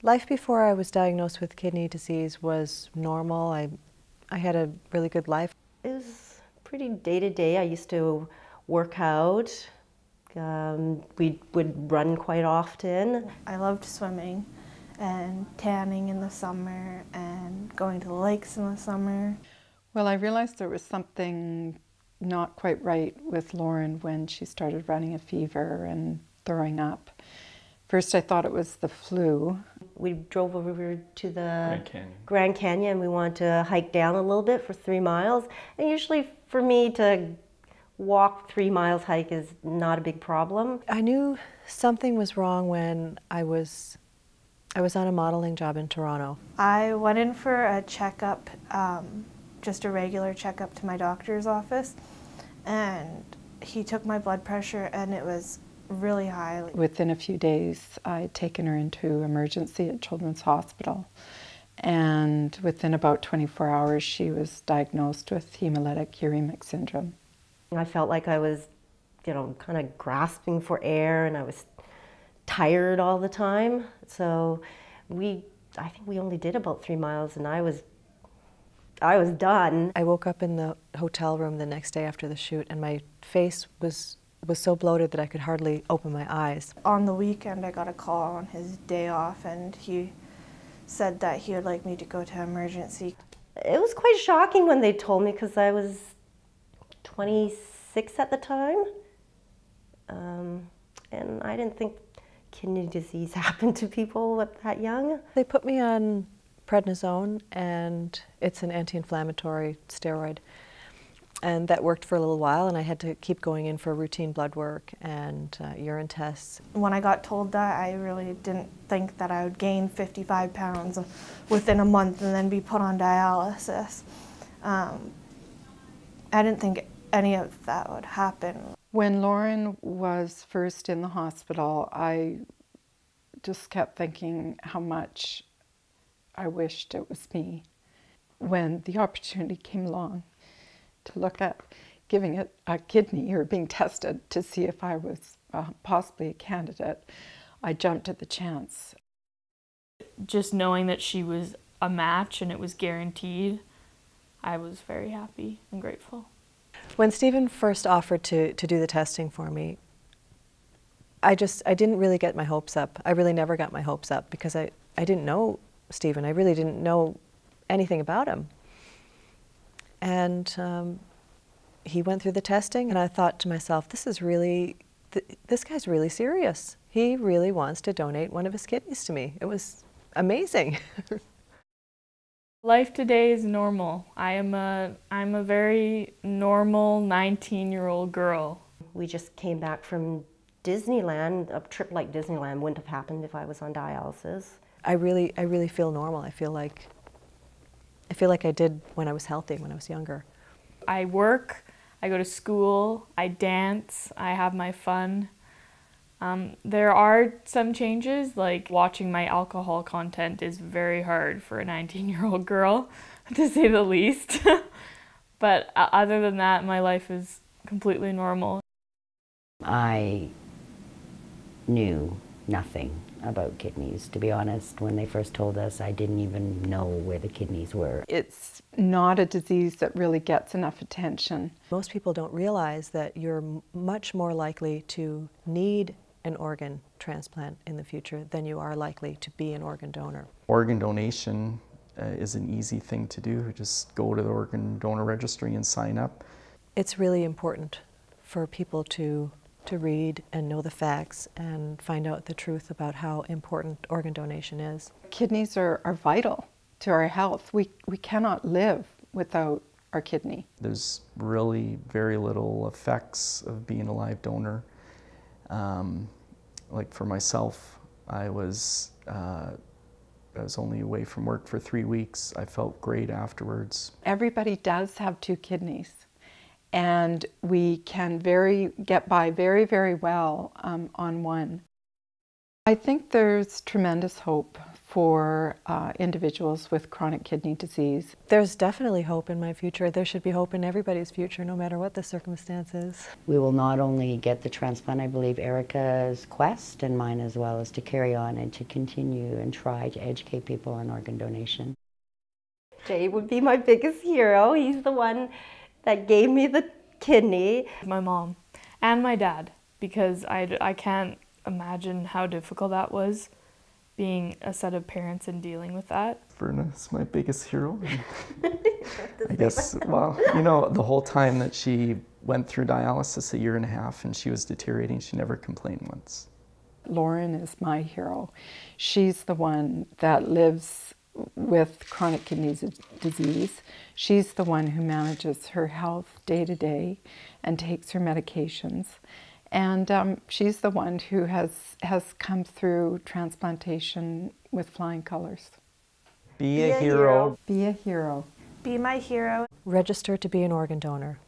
Life before I was diagnosed with kidney disease was normal. I had a really good life. It was pretty day-to-day. I used to work out. We would run quite often. I loved swimming and tanning in the summer and going to the lakes in the summer. Well, I realized there was something not quite right with Lauren when she started running a fever and throwing up. First I thought it was the flu. We drove over to the Grand Canyon. We wanted to hike down a little bit for 3 miles. And usually for me to walk 3 miles hike is not a big problem. I knew something was wrong when I was on a modeling job in Toronto. I went in for a checkup, just a regular checkup to my doctor's office, and he took my blood pressure and it was really high. Within a few days, I'd taken her into emergency at Children's Hospital, and within about 24 hours, she was diagnosed with hemolytic uremic syndrome. I felt like I was, kind of grasping for air, and I was tired all the time. So I think we only did about 3 miles, and I was done. I woke up in the hotel room the next day after the shoot, and my face was so bloated that I could hardly open my eyes. On the weekend, I got a call on his day off, and he said that he would like me to go to emergency. It was quite shocking when they told me, because I was 26 at the time, and I didn't think kidney disease happened to people that young. They put me on prednisone, and it's an anti-inflammatory steroid. And that worked for a little while, and I had to keep going in for routine blood work and urine tests. When I got told that, I really didn't think that I would gain 55 pounds within a month and then be put on dialysis. I didn't think any of that would happen. When Lauren was first in the hospital, I just kept thinking how much I wished it was me. When the opportunity came along to look at giving it a kidney or being tested to see if I was possibly a candidate, I jumped at the chance. Just knowing that she was a match and it was guaranteed, I was very happy and grateful. When Stephen first offered to do the testing for me, I didn't really get my hopes up. I really never got my hopes up because I didn't know Stephen. I really didn't know anything about him. And he went through the testing, and I thought to myself, this guy's really serious. He really wants to donate one of his kidneys to me. It was amazing. Life today is normal. I'm a very normal 19-year-old girl. We just came back from Disneyland. A trip like Disneyland wouldn't have happened if I was on dialysis. I really feel normal. I feel like I did when I was healthy, when I was younger. I work, I go to school, I dance, I have my fun. There are some changes, like watching my alcohol content is very hard for a 19-year-old girl, to say the least. But other than that, my life is completely normal. I knew nothing about kidneys, to be honest. When they first told us, I didn't even know where the kidneys were. It's not a disease that really gets enough attention. Most people don't realize that you're much more likely to need an organ transplant in the future than you are likely to be an organ donor. Organ donation is an easy thing to do. Just go to the organ donor registry and sign up. It's really important for people to read and know the facts and find out the truth about how important organ donation is. Kidneys are vital to our health. We cannot live without our kidney. There's really very little effects of being a live donor. Like for myself, I was only away from work for 3 weeks. I felt great afterwards. Everybody does have 2 kidneys, and we can get by very, very well on one. I think there's tremendous hope for individuals with chronic kidney disease. There's definitely hope in my future. There should be hope in everybody's future, no matter what the circumstances. We will not only get the transplant, I believe Erica's quest and mine as well is to carry on and to continue and try to educate people on organ donation. Jay would be my biggest hero. He's the one that gave me the kidney. My mom and my dad, because I can't imagine how difficult that was, being a set of parents and dealing with that. Verna's my biggest hero. I guess, well, you know, the whole time that she went through dialysis, 1.5 years, and she was deteriorating, she never complained once. Lauren is my hero. She's the one that lives with chronic kidney disease. She's the one who manages her health day to day and takes her medications. And she's the one who has come through transplantation with flying colors. Be a hero. Be a hero. Be my hero. Register to be an organ donor.